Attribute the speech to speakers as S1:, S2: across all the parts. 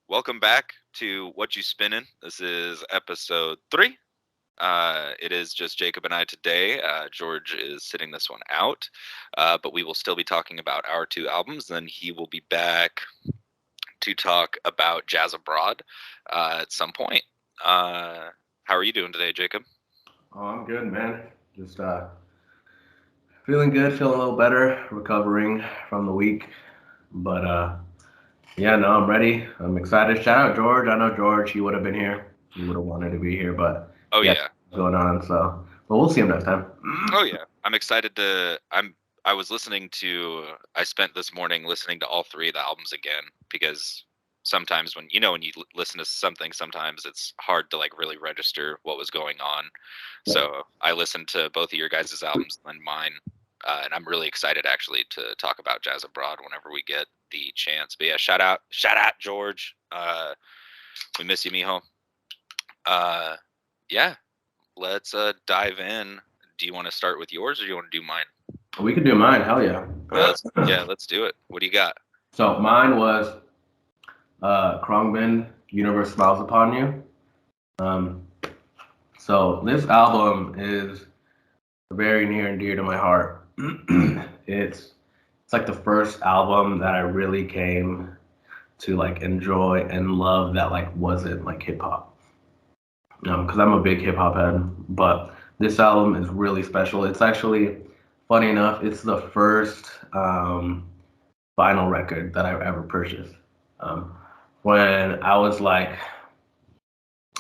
S1: Welcome back to Whatchu Spinnin. This is episode 3. It is just Jacob and I today. George is sitting this one out, but we will still be talking about our two albums. Then he will be back to talk about Jazz Abroad at some point. How are you doing today, Jacob?
S2: Oh, I'm good, man. Just feeling good, feeling a little better, recovering from the week. But yeah, no, I'm ready. I'm excited. Shout out George. I know George. He would have been here. He would have wanted to be here, but
S1: Oh
S2: yeah,
S1: yeah,
S2: going on. But we'll see him next time.
S1: oh yeah. I'm excited to. I was listening to. I spent this morning listening to all three of the albums again because sometimes when you listen to something, sometimes it's hard to like really register what was going on. So I listened to both of your guys' albums and mine, and I'm really excited actually to talk about Jazz Abroad whenever we get the chance. But yeah, shout out George. We miss you, mijo. Uh, yeah, let's dive in. Do you want to start with yours or do you want to do mine?
S2: We could do mine. Hell yeah.
S1: Let's do it. What do you got?
S2: So mine was Krongbin, Universe Smiles Upon You. Um, so this album is very near and dear to my heart. It's like the first album that I really came to like enjoy and love that like wasn't like hip hop. Because I'm a big hip hop head, but this album is really special. It's actually funny enough, it's the first vinyl record that I've ever purchased. Um, when I was like,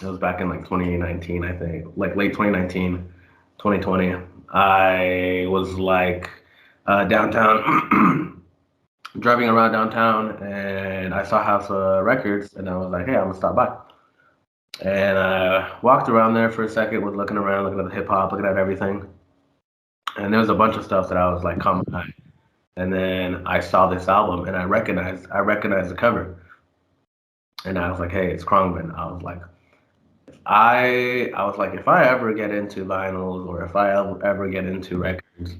S2: it was back in like 2019, I think, like late 2019, 2020. I was like downtown, driving around downtown, and I saw House of Records, and I was like, hey, I'm gonna stop by. And I walked around there for a second, was looking around, looking at the hip hop, looking at everything, and there was a bunch of stuff that I was like, come on. And then I saw this album, and I recognized the cover, and I was like, hey, it's Krongman. I was like, if I ever get into vinyls or if I ever get into records,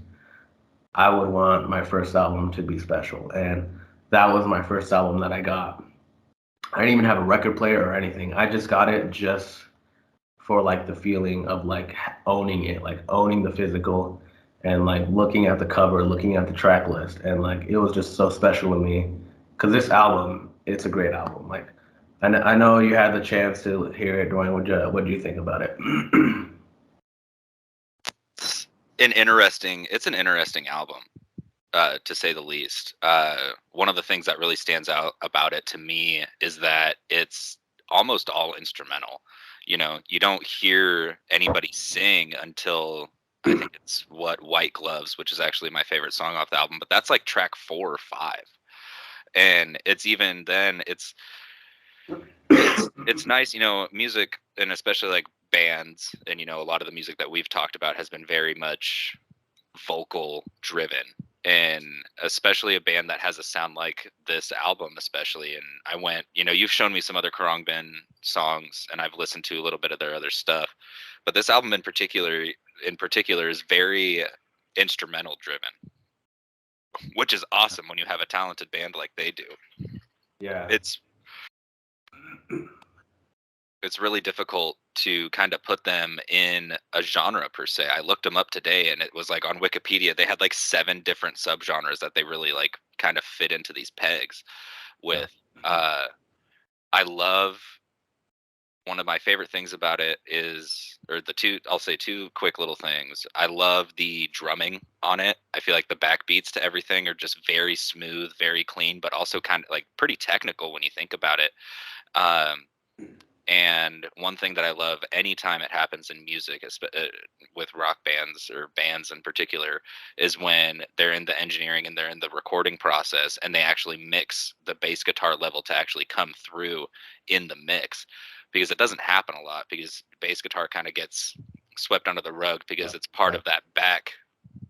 S2: I would want my first album to be special. And that was my first album that I got. I didn't even have a record player or anything. I just got it just for like the feeling of like owning it, like owning the physical and like looking at the cover, looking at the track list. And like it was just so special to me because this album, it's a great album. Like, and I know you had the chance to hear it, Dorian. What do you think about it?
S1: It's an interesting album, to say the least. One of the things that really stands out about it to me is that it's almost all instrumental. You don't hear anybody sing until I think it's White Gloves, which is actually my favorite song off the album, but that's like track 4 or 5. And it's even then it's nice, music, and especially like bands, and a lot of the music that we've talked about has been very much vocal driven, and especially a band that has a sound like this album, especially. And I went, you've shown me some other Khruangbin songs and I've listened to a little bit of their other stuff, but this album in particular is very instrumental driven, which is awesome when you have a talented band like they do.
S2: Yeah.
S1: It's it's really difficult to kind of put them in a genre per se. I looked them up today and it was like on Wikipedia they had like 7 different subgenres that they really like kind of fit into these pegs with. uh I love, one of my favorite things about it is, or the two, I'll say two quick little things. I love the drumming on it. I feel like the backbeats to everything are just very smooth, very clean, but also kind of like pretty technical when you think about it. um and one thing that I love anytime it happens in music, with rock bands or bands in particular, is when they're in the engineering and they're in the recording process and they actually mix the bass guitar level to actually come through in the mix. Because it doesn't happen a lot, because bass guitar kind of gets swept under the rug because it's part of that back.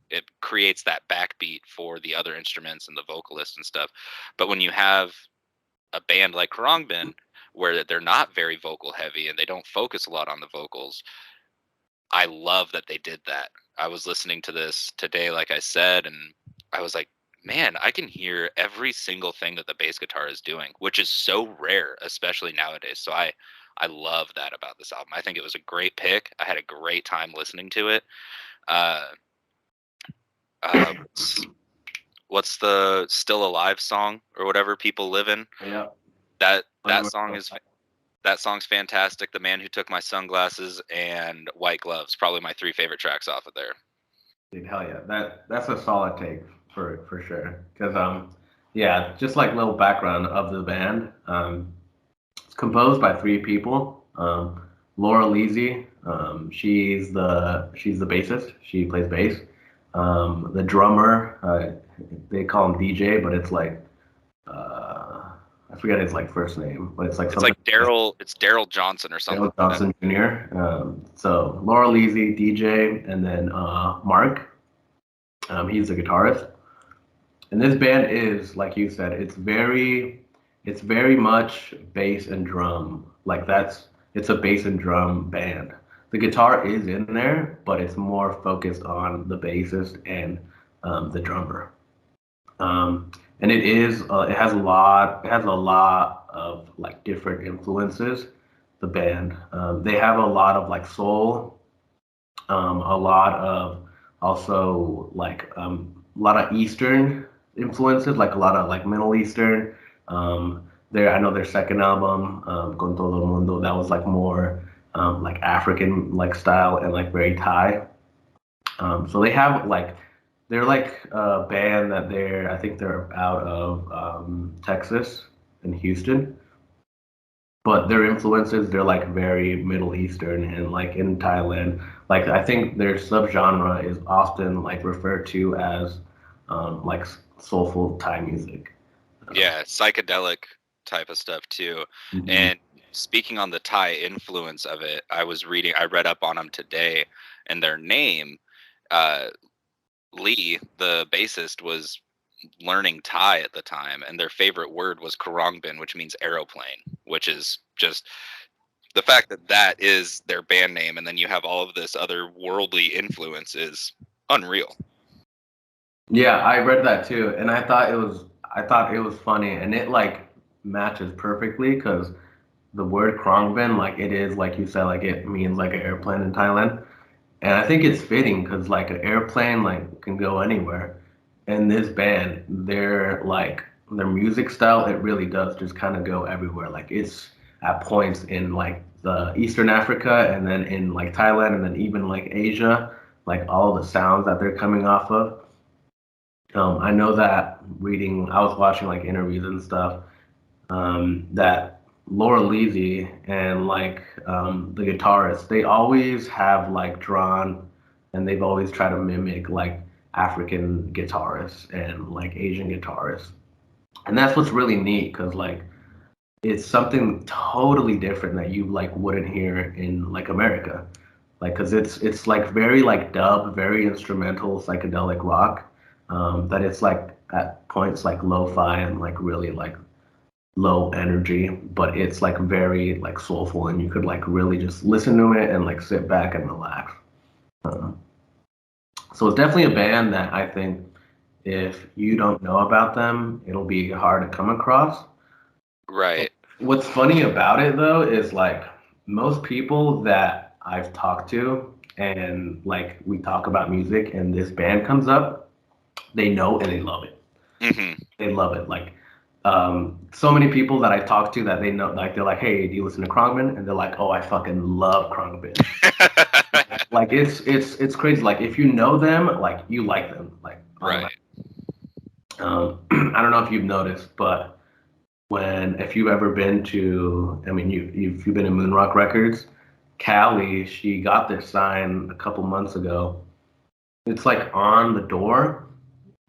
S1: It creates that backbeat for the other instruments and the vocalist and stuff. But when you have a band like Khruangbin, where they're not very vocal heavy and they don't focus a lot on the vocals, I love that they did that. I was listening to this today, like I said, and I was like, man, I can hear every single thing that the bass guitar is doing, which is so rare, especially nowadays. So I love that about this album. I think it was a great pick. I had a great time listening to it. Uh, what's the Still Alive song or whatever, People Livin'?
S2: Yeah.
S1: That song is that song's fantastic. The Man Who Took My Sunglasses and White Gloves, probably my three favorite tracks off of there.
S2: Dude, hell yeah, that's a solid take for sure. Because yeah, just like little background of the band. It's composed by three people. Laura Leasy, she's the bassist. She plays bass. The drummer, they call him DJ, but it's like I forget his like first name, but it's like
S1: It's
S2: something.
S1: like Daryl. It's Daryl Johnson or something
S2: Daryl
S1: like that.
S2: Johnson Jr. So Laura Leasy, DJ, and then Mark. He's the guitarist. And this band is, like you said, it's very much bass and drum. Like it's a bass and drum band. The guitar is in there, but it's more focused on the bassist and the drummer. And it has a lot of like different influences. The band, they have a lot of like soul, a lot of also like a lot of Eastern influences, like a lot of like Middle Eastern. I know their second album, Con Todo el Mundo, that was like more like African like style and like very Thai. So they have like they're like a band that I think they're out of Texas and Houston, but their influences they're like very Middle Eastern and like in Thailand. Like I think their subgenre is often like referred to as like soulful Thai music.
S1: Yeah, psychedelic type of stuff too.
S2: Mhm.
S1: And speaking on the Thai influence of it, I read up on them today, and their name, uh, Lee, the bassist, was learning Thai at the time, and their favorite word was Karongbin, which means aeroplane, which is just the fact that that is their band name, and then you have all of this other worldly influence is unreal.
S2: Yeah, I read that too, and I thought it was funny, and it like matches perfectly because the word Krongbin, like it is like you said, like it means like an airplane in Thailand. And I think it's fitting because like an airplane like can go anywhere. And this band, their music style, it really does just kind of go everywhere. Like it's at points in like the Eastern Africa and then in like Thailand and then even like Asia, like all the sounds that they're coming off of. I know that I was watching like interviews and stuff, that Laura Levy and like the guitarist, they always have like drawn and they've always tried to mimic like African guitarists and like Asian guitarists. And that's what's really neat because like it's something totally different that you like wouldn't hear in like America. Like, because it's like very like dub, very instrumental psychedelic rock. That it's like at points like lo-fi and like really like low energy, but it's like very like soulful, and you could like really just listen to it and like sit back and relax. Um, so it's definitely a band that I think if you don't know about them, it'll be hard to come across.
S1: Right.
S2: What's funny about it though is like most people that I've talked to and like we talk about music and this band comes up, they know and they love it.
S1: Hmm.
S2: They love it. Like so many people that I talk to that they know, like they're like, "Hey, do you listen to Krongman?" And they're like, "Oh, I fucking love Krongman." Like it's crazy. Like if you know them, like you like them. Like
S1: Right.
S2: automatically. I don't know if you've noticed, but if you've ever been to, I mean, you've been in Moonrock Records, Callie, she got this sign a couple months ago. It's like on the door.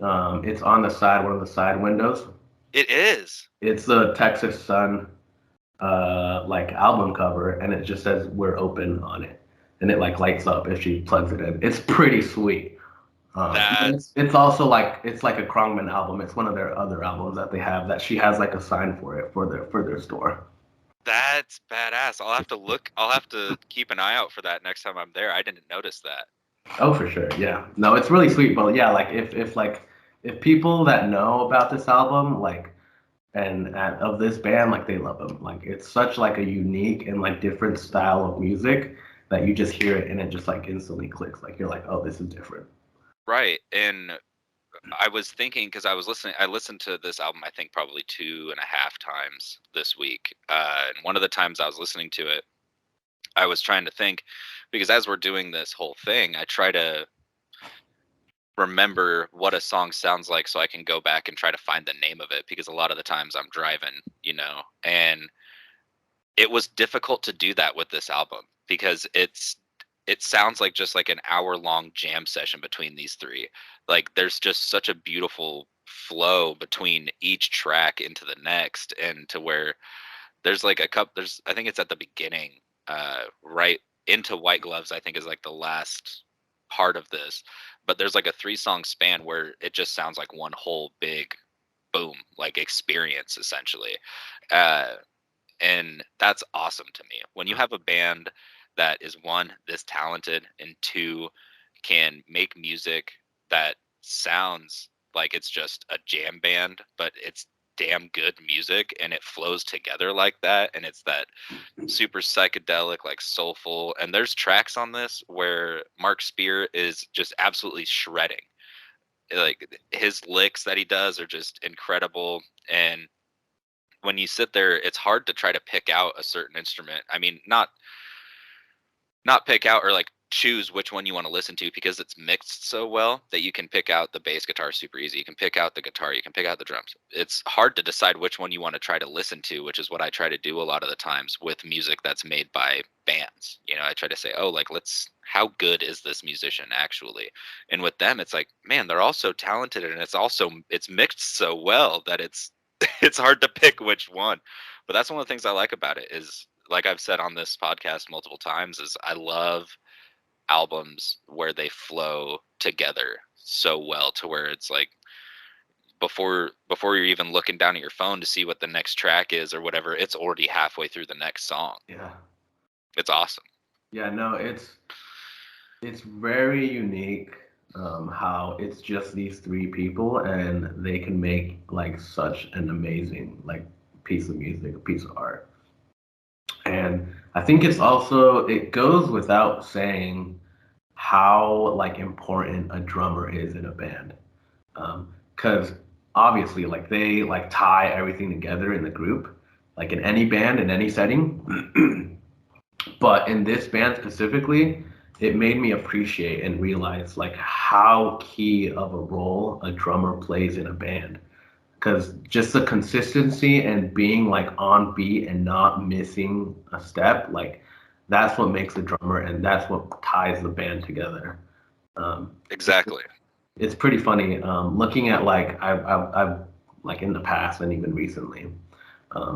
S2: It's on the side, one of the side windows.
S1: It is.
S2: It's the Texas Sun like album cover, and it just says "We're open" on it, and it like lights up if she plugs it in. It's pretty sweet.
S1: That's
S2: It's also like it's like a Krongman album. It's one of their other albums that they have that she has like a sign for it for their store.
S1: that's badass. I'll have to keep an eye out for that next time I'm there. I didn't notice that.
S2: Oh, for sure. Yeah. No, it's really sweet. But yeah, like if people that know about this album, like, and of this band, like they love them. Like it's such like a unique and like different style of music that you just hear it and it just like instantly clicks. Like you're like, oh, this is different.
S1: Right. And I was thinking because I listened to this album, I think probably 2.5 times this week. And one of the times I was listening to it, I was trying to think because as we're doing this whole thing, I try to remember what a song sounds like so I can go back and try to find the name of it because a lot of the times I'm driving, and it was difficult to do that with this album because it sounds like just like an hour long jam session between these three. Like there's just such a beautiful flow between each track into the next, and to where there's like a cup there's I think it's at the beginning, right into White Gloves, I think is like the last part of this. But there's like a 3 song span where it just sounds like one whole big boom, like experience essentially. Uh and that's awesome to me. When you have a band that is one, this talented, and two, can make music that sounds like it's just a jam band, but it's damn good music and it flows together like that. And it's that super psychedelic, like soulful. And there's tracks on this where Mark Spear is just absolutely shredding. Like his licks that he does are just incredible. And when you sit there, it's hard to try to pick out a certain instrument. I mean, not pick out or like choose which one you want to listen to because it's mixed so well that you can pick out the bass guitar super easy. You can pick out the guitar, you can pick out the drums. It's hard to decide which one you want to try to listen to, which is what I try to do a lot of the times with music that's made by bands. I try to say, oh, like how good is this musician actually? And with them, it's like, man, they're all so talented, and it's mixed so well that it's it's hard to pick which one. But that's one of the things I like about it is, like I've said on this podcast multiple times, is I love albums where they flow together so well to where it's like before you're even looking down at your phone to see what the next track is or whatever, it's already halfway through the next song.
S2: Yeah.
S1: It's awesome.
S2: Yeah, no, it's very unique, how it's just these three people and they can make like such an amazing like piece of music, a piece of art. And I think it goes without saying how like important a drummer is in a band. Because obviously like they like tie everything together in the group, like in any band, in any setting. But in this band specifically, it made me appreciate and realize like how key of a role a drummer plays in a band. Because just the consistency and being like on beat and not missing a step, like that's what makes a drummer and that's what ties the band together.
S1: Exactly.
S2: It's pretty funny, looking at like I've like in the past and even recently,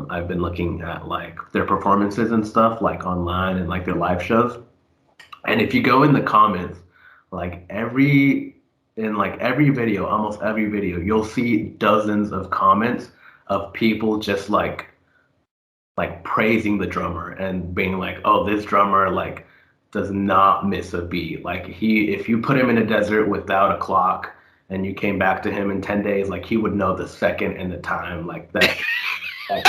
S2: I've been looking at like their performances and stuff like online and like their live shows. And if you go in the comments, like every video, almost every video, you'll see dozens of comments of people just like praising the drummer and being like, "Oh, this drummer like does not miss a beat. Like if you put him in a desert without a clock and you came back to him in 10 days, like he would know the second and the time like that." Like,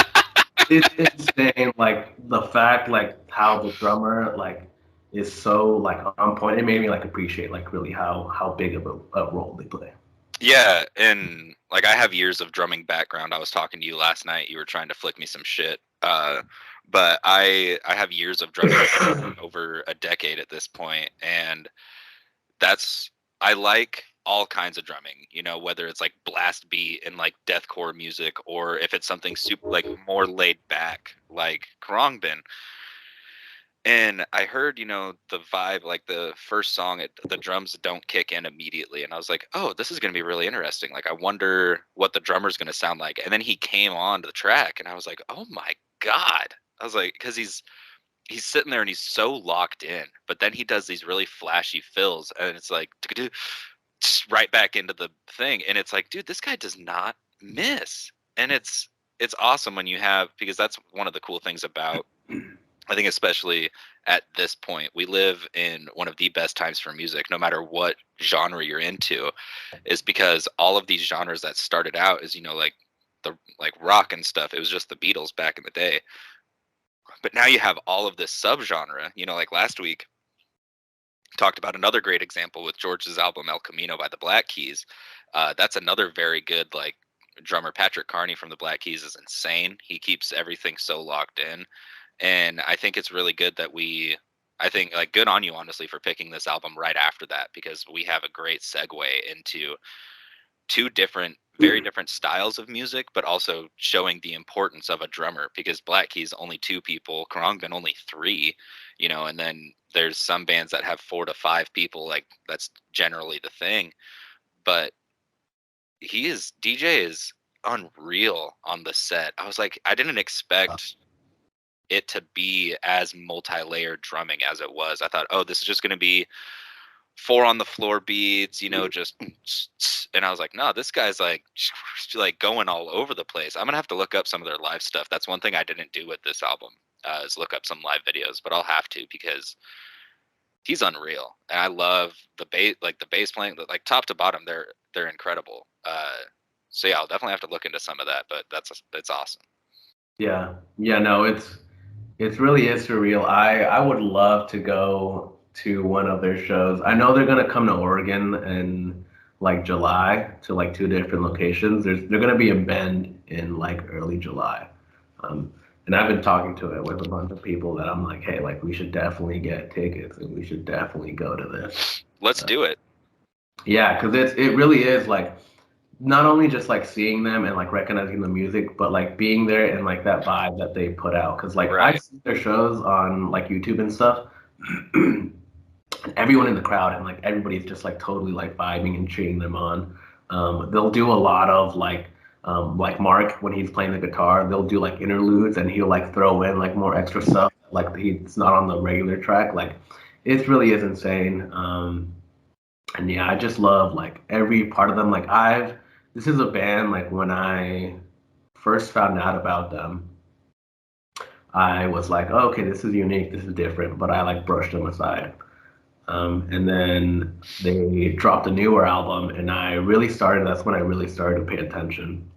S2: it's insane. Like the fact, like how the drummer like is so like on point. It made me like appreciate like really how big of a role they play.
S1: Yeah, and like I have years of drumming background. I was talking to you last night. You were trying to flick me some shit. But I have years of drumming over a decade at this point, and that's I like all kinds of drumming, whether it's like blast beat and like deathcore music, or if it's something super like more laid back like Khruangbin. And I heard, the vibe, like the first song, the drums don't kick in immediately. And I was like, oh, this is going to be really interesting. Like, I wonder what the drummer's going to sound like. And then he came on to the track and I was like, oh my God. I was like, because he's sitting there and he's so locked in, but then he does these really flashy fills and it's like right back into the thing. And it's like, dude, this guy does not miss. And it's awesome when you have, because that's one of the cool things about I think especially at this point, we live in one of the best times for music, no matter what genre you're into, is because all of these genres that started out as, like the like rock and stuff, it was just the Beatles back in the day. But now you have all of this subgenre, like last week talked about another great example with George's album El Camino by the Black Keys. That's another very good like drummer. Patrick Carney from the Black Keys is insane. He keeps everything so locked in, and I think it's really good that I think like good on you honestly for picking this album right after that, because we have a great segue into two different very different styles of music, but also showing the importance of a drummer, because Black Keys only two people, Khruangbin only three, and then there's some bands that have 4 to 5 people, like that's generally the thing. But DJ is unreal on the set. I was like, I didn't expect it to be as multi-layered drumming as it was. I thought, oh, this is just going to be 4 on the floor beats, just and I was like, no, this guy's like going all over the place. I'm gonna have to look up some of their live stuff. That's one thing I didn't do with this album, is look up some live videos, but I'll have to, because he's unreal. And I love the bass, like the bass playing, like top to bottom, they're incredible. So yeah, I'll definitely have to look into some of that, but that's awesome.
S2: Yeah, yeah, no, it's really is surreal. I would love to go to one of their shows. I know they're gonna come to Oregon in like July to like two different locations. They're gonna be in Bend in like early July. Um, and I've been talking to it with a bunch of people that I'm like, hey, like we should definitely get tickets and we should definitely go to this.
S1: Let's do it.
S2: Yeah, because it really is like not only just like seeing them and like recognizing the music, but like being there and like that vibe that they put out. Because like I've
S1: Right.
S2: seen their shows on like YouTube and stuff, and everyone in the crowd and like everybody's just like totally like vibing and cheering them on. They'll do a lot of like Mark when he's playing the guitar, they'll do like interludes and he'll like throw in like more extra stuff like he's not on the regular track. Like it really is insane. And yeah, I just love like every part of them. Like this is a band like when I first found out about them, I was like, oh, okay, this is unique, this is different, but I like brushed them aside. And then they dropped a newer album, and that's when I really started to pay attention.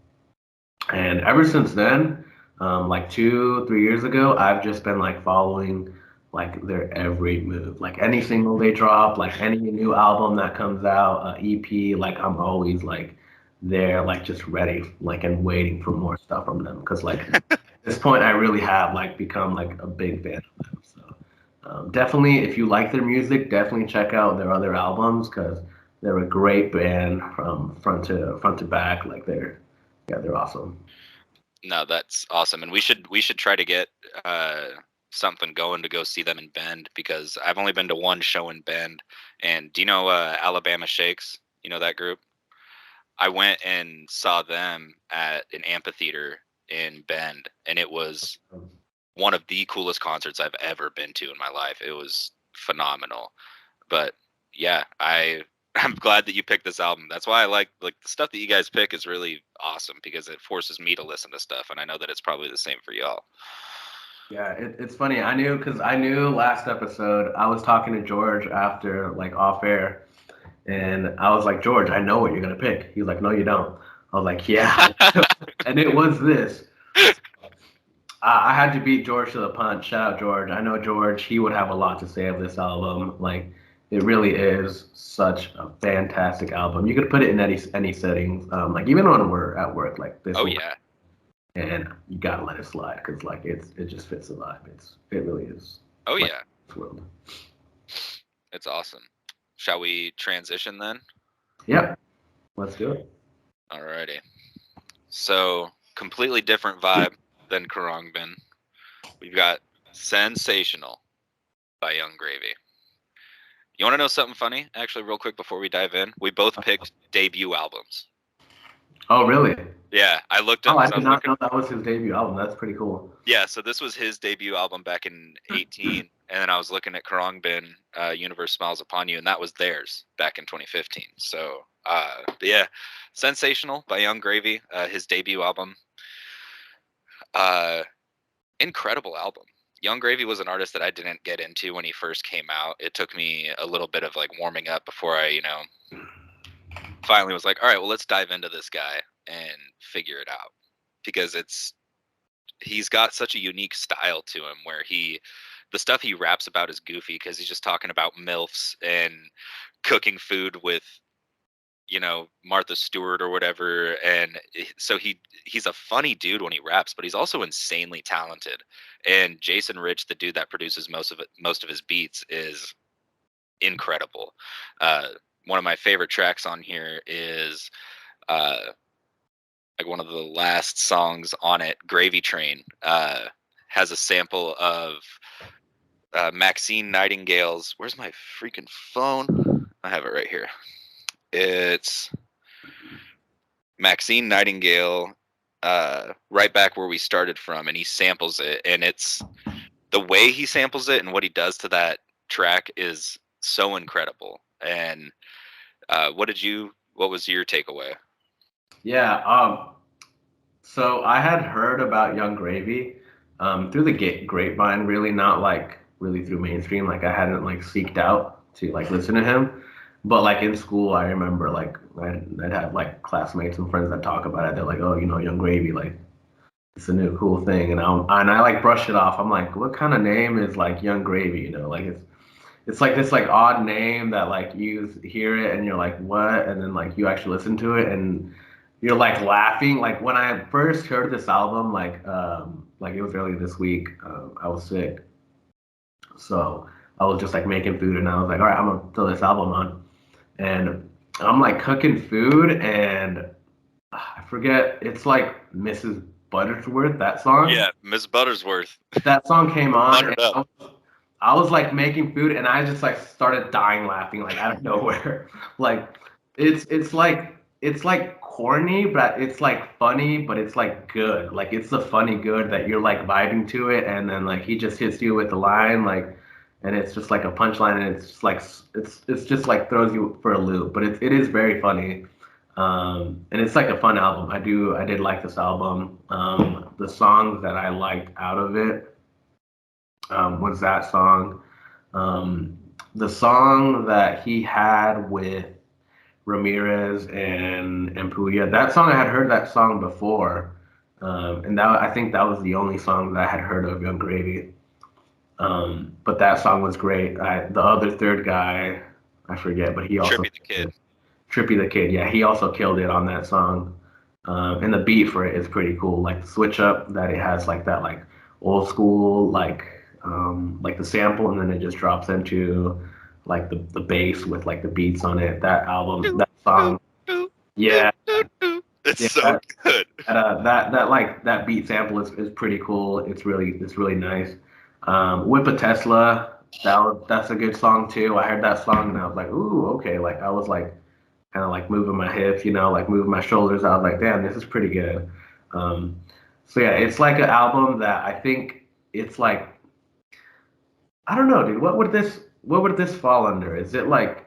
S2: And ever since then, like 2, 3 years ago, I've just been like following like their every move, like any single they drop, like any new album that comes out, EP, like I'm always like there, like just ready, like and waiting for more stuff from them. Because like at this point, I really have like become like a big fan of them. So definitely, if you like their music, definitely check out their other albums because they're a great band from front to back. Like they're awesome.
S1: No, that's awesome, and we should try to get something going to go see them in Bend, because I've only been to one show in Bend. And do you know Alabama Shakes? You know that group? I went and saw them at an amphitheater in Bend, and it was one of the coolest concerts I've ever been to in my life. It was phenomenal. But yeah, I'm glad that you picked this album. That's why I like the stuff that you guys pick is really awesome, because it forces me to listen to stuff, and I know that it's probably the same for y'all.
S2: Yeah, it's funny. I knew last episode I was talking to George after like off air, and I was like, George, I know what you're gonna pick. He's like, no, you don't. I was like, yeah, and it was this. I had to beat George to the punch. Shout out George. I know George. He would have a lot to say of this album. Like, it really is such a fantastic album. You could put it in any settings. Like even when we're at work, like this
S1: Oh
S2: will,
S1: yeah.
S2: and you gotta let it slide because like it just fits the vibe. It really is
S1: Oh
S2: like
S1: yeah.
S2: this world.
S1: It's awesome. Shall we transition then?
S2: Yep, let's do it.
S1: Alrighty. So, completely different vibe than Karangbin. We've got Sensational by Young Gravy. You want to know something funny? Actually, real quick before we dive in, we both picked debut albums.
S2: Oh, really?
S1: Yeah, I looked
S2: Oh,
S1: up
S2: I
S1: because I
S2: did
S1: was
S2: not
S1: looking.
S2: know that was his debut album. That's pretty cool.
S1: Yeah, so this was his debut album back in 18, and then I was looking at Karangbin, Universe Smiles Upon You, and that was theirs back in 2015. So, but yeah, Sensational by Young Gravy, his debut album. Uh, Incredible album. Young Gravy was an artist that I didn't get into when he first came out. It took me a little bit of like warming up before I, finally was like, all right, well, let's dive into this guy and figure it out, because he's got such a unique style to him where the stuff he raps about is goofy because he's just talking about milfs and cooking food with Martha Stewart or whatever. And so he's a funny dude when he raps, but he's also insanely talented. And Jason Rich, the dude that produces most of his beats, is incredible. uh One of my favorite tracks on here is uh like one of the last songs on it, Gravy Train, has a sample of Maxine Nightingale's. Where's my freaking phone? I have it right here. It's Maxine Nightingale, right back where we started from, and he samples it, and it's the way he samples it and what he does to that track is so incredible. And what was your takeaway?
S2: Yeah. So I had heard about Young Gravy through the grapevine, really not like really through mainstream. Like I hadn't like seeked out to like listen to him. But like in school, I remember like I'd have like classmates and friends that talk about it. They're like, oh, Young Gravy, like it's a new cool thing, and I like brush it off. I'm like, what kind of name is like Young Gravy? Like it's like this like odd name that like you hear it and you're like, what? And then like you actually listen to it and you're like laughing. Like when I first heard this album, like it was early this week. I was sick, so I was just like making food, and I was like, all right, I'm gonna throw this album on, and I'm like cooking food, and I forget. It's like Mrs. Buttersworth, that song.
S1: Yeah, Miss Buttersworth.
S2: That song came on, and
S1: Buttered up.
S2: I was like making food, and I just like started dying laughing like out of nowhere. Like it's like corny, but it's like funny, but it's like good. Like it's the funny good that you're like vibing to it, and then like he just hits you with the line like, and it's just like a punchline, and it's just like it's just like throws you for a loop. But it is very funny. And it's like a fun album. I did like this album. The songs that I liked out of it was that song. Um, the song that he had with Ramirez and Puya. That song I had heard that song before, and that I think that was the only song that I had heard of Young Gravy. But that song was great. The other third guy, I forget, but he also
S1: Trippy the Kid.
S2: Trippy the Kid. Yeah, he also killed it on that song. And the beat for it is pretty cool. Like the switch up that it has like that like old school like the sample and then it just drops into like the bass with like the beats on it. That album,
S1: Doo,
S2: that
S1: doo,
S2: song,
S1: doo, doo,
S2: yeah,
S1: doo, doo. It's
S2: yeah,
S1: so good.
S2: that like that beat sample is pretty cool. It's really nice. Whip a Tesla, that's a good song too. I heard that song and I was like, ooh, okay. Like I was like kind of like moving my hips, like moving my shoulders. I was like, damn, this is pretty good. Um, so yeah, it's like an album that I think it's like I don't know, dude. What would this fall under? Is it like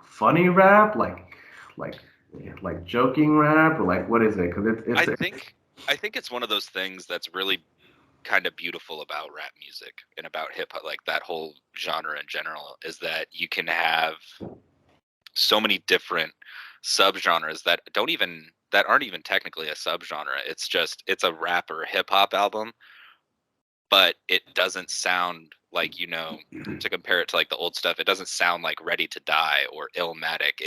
S2: funny rap, like like joking rap, or like what is it? Because
S1: I
S2: it's
S1: think I think it's one of those things that's really kind of beautiful about rap music and about hip hop, like that whole genre in general, is that you can have so many different subgenres that aren't even technically a subgenre. It's a rap or hip hop album, but it doesn't sound like, to compare it to like the old stuff, it doesn't sound like Ready to Die or Illmatic.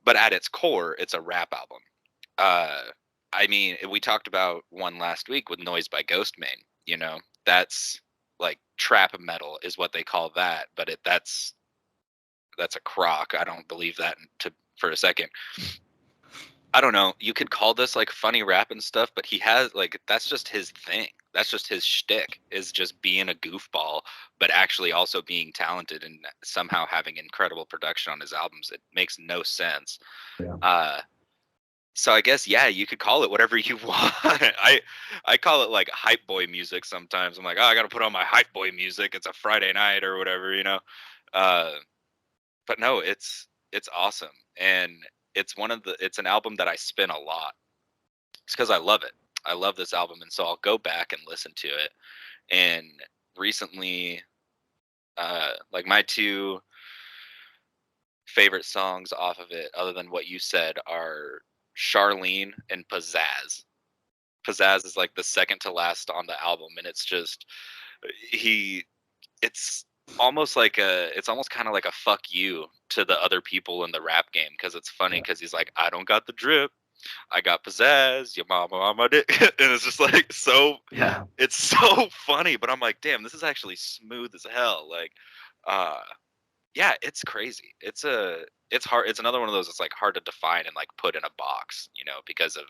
S1: But at its core, it's a rap album. Uh, I mean, we talked about one last week with Noise by Ghostmane. That's like trap metal is what they call that, but that's a crock. I don't believe that for a second. I don't know. You could call this like funny rap and stuff, but he has like that's just his thing. That's just his shtick, is just being a goofball, but actually also being talented and somehow having incredible production on his albums. It makes no sense.
S2: yeah.
S1: Uh, so I guess, yeah, you could call it whatever you want. I call it like hype boy music sometimes. I'm like, oh, I got to put on my hype boy music. It's a Friday night or whatever. Uh, but no, it's awesome, and it's an album that I spin a lot. It's because I love it. I love this album, and so I'll go back and listen to it. And recently, like my two favorite songs off of it, other than what you said, are Charlene and Pizzazz. Pizzazz is like the second to last on the album, and it's just he. It's it's almost kind of like a fuck you to the other people in the rap game, because it's funny
S2: Yeah.
S1: because he's like, I don't got the drip, I got pizzazz, your mama dick, and it's just like so.
S2: Yeah.
S1: It's so funny, but I'm like, damn, this is actually smooth as hell. Like, uh, yeah, it's crazy. It's hard. It's another one of those. It's like hard to define and like put in a box, because of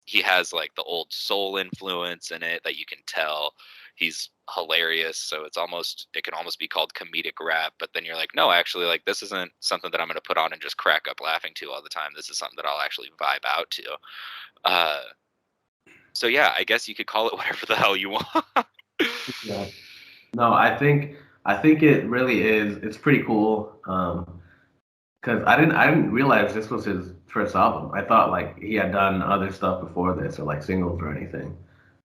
S1: he has like the old soul influence in it that you can tell. He's hilarious, so it can almost be called comedic rap. But then you're like, no, actually, like this isn't something that I'm gonna put on and just crack up laughing to all the time. This is something that I'll actually vibe out to. Uh, so yeah, I guess you could call it whatever the hell you want.
S2: Yeah. No, I think it really is. It's pretty cool. Because I didn't realize this was his first album. I thought like he had done other stuff before this or like singles or anything.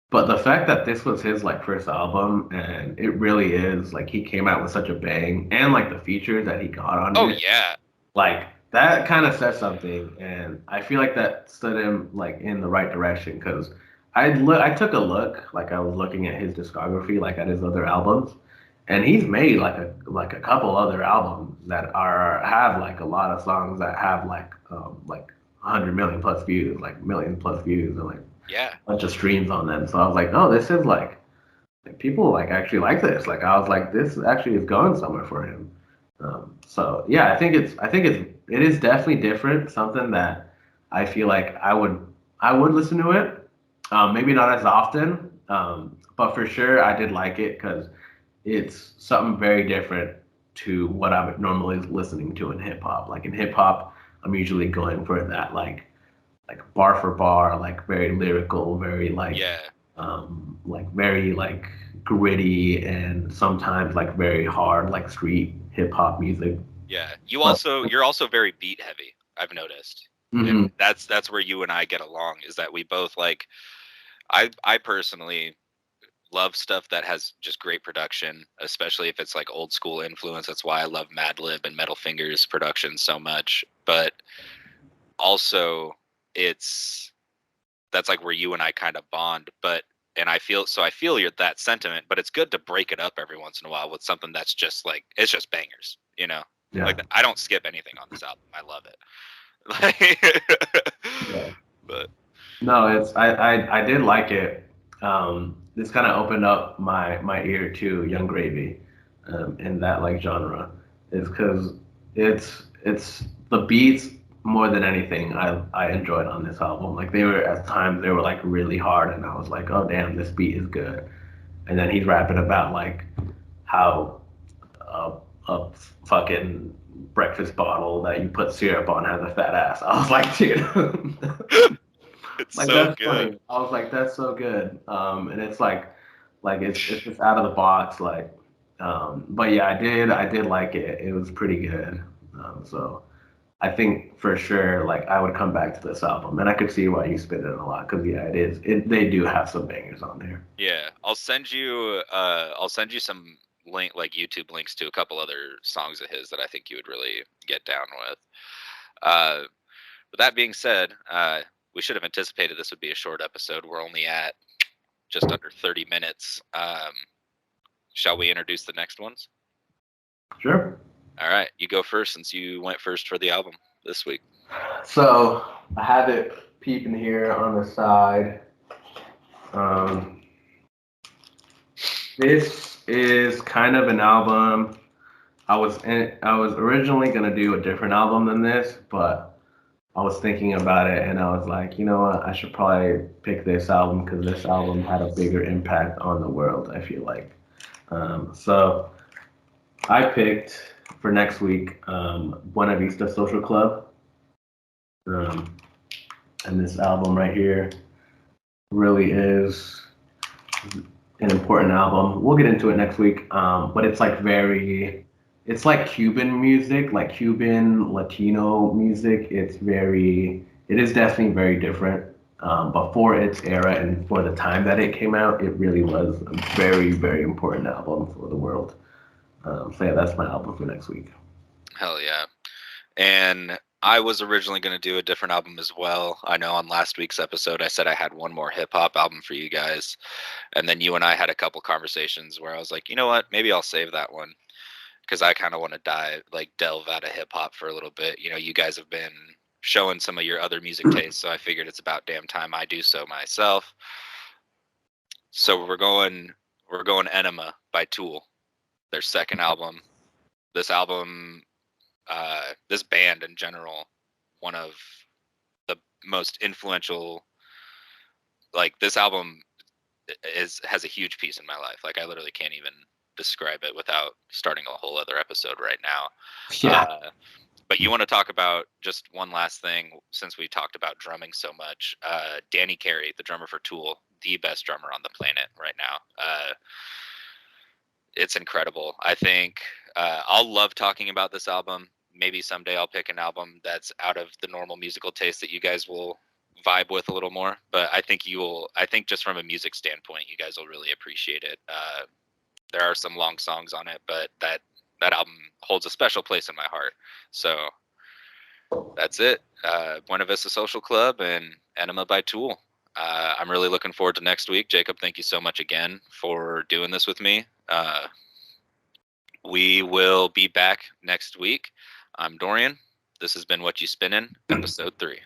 S2: But the fact that this was his like first album and it really is like he came out with such a bang and like the features that he got on
S1: Oh
S2: it,
S1: yeah,
S2: like that kind of says something. And I feel like that stood him like in the right direction because I took a look, like I was looking at his discography, like at his other albums, and he's made like a couple other albums that are have like a lot of songs that have like 100 million plus views, like million plus views, and like
S1: yeah.
S2: a bunch of streams on them. So I was like, oh, this is like people like actually like this. Like I was like, this actually is going somewhere for him. So yeah, it is definitely different. Something that I feel like I would listen to it. Maybe not as often, but for sure I did like it because it's something very different to what I'm normally listening to in hip hop. Like in hip hop, I'm usually going for that like bar for bar, like very lyrical, very
S1: Yeah,
S2: like very like gritty and sometimes like very hard like street hip hop music.
S1: yeah.
S2: But
S1: You're also very beat heavy, I've noticed. And
S2: mhm,
S1: that's where you and I get along, is that we both like I personally love stuff that has just great production, especially if it's like old school influence. That's why I love Madlib and Metal Fingers production so much. But also it's that's like where you and I kind of bond. But and I feel your that sentiment, but it's good to break it up every once in a while with something that's just like it's just bangers, you know.
S2: yeah,
S1: Like I don't skip anything on this album. I love it. Like,
S2: yeah.
S1: but
S2: No, it's I did like it. This kind of opened up my ear to Young Gravy, in that like genre, is because it's the beats more than anything I enjoyed on this album. Like they were at times they were like really hard, and I was like, oh damn, this beat is good. And then he's rapping about like how a, a fucking breakfast bottle that you put syrup on has a fat ass. I was like, dude.
S1: it's
S2: Like
S1: so
S2: that's
S1: good.
S2: funny. I was like, that's so good. And it's like it's just out of the box. Like, but yeah, I did like it. It was pretty good. So I think for sure, like I would come back to this album, and I could see why you spit it a lot because yeah, it is. They do have some bangers on there.
S1: Yeah, I'll send you some link like YouTube links to a couple other songs of his that I think you would really get down with. Uh, with that being said, we should have anticipated this would be a short episode. We're only at just under 30 minutes. Shall we introduce the next ones?
S2: Sure.
S1: All right, you go first since you went first for the album this week.
S2: So I have it peeping here on the side. Um, this is kind of an album. I was originally gonna do a different album than this, but I was thinking about it and I was like, you know what, I should probably pick this album because this album had a bigger impact on the world, I feel like. So I picked for next week Buena Vista Social Club. Um, and this album right here really is an important album. We'll get into it next week, but it's like Cuban music, like Cuban Latino music. It is definitely very different. Before its era and for the time that it came out, it really was a very, very important album for the world. So yeah, that's my album for next week.
S1: Hell yeah. And I was originally going to do a different album as well. I know on last week's episode I said I had one more hip hop album for you guys. And then you and I had a couple conversations where I was like, you know what? Maybe I'll save that one because I kind of want to delve out of hip hop for a little bit. You know, you guys have been showing some of your other music tastes, so I figured it's about damn time I do so myself. So we're going Enema by Tool, their second album. This album, this band in general, one of the most influential. Like this album has a huge piece in my life. Like I literally can't even describe it without starting a whole other episode right now.
S2: Yeah.
S1: But you want to talk about just one last thing since we talked about drumming so much. Danny Carey, the drummer for Tool, the best drummer on the planet right now. It's incredible. I think I'll love talking about this album. Maybe someday I'll pick an album that's out of the normal musical taste that you guys will vibe with a little more. But I think you will. I think just from a music standpoint, you guys will really appreciate it. There are some long songs on it, but that album holds a special place in my heart. So that's it. Buena Vista Social Club and Enema by Tool. I'm really looking forward to next week. Jacob, thank you so much again for doing this with me. We will be back next week. I'm Dorian. This has been Whatchu Spinnin, episode 3.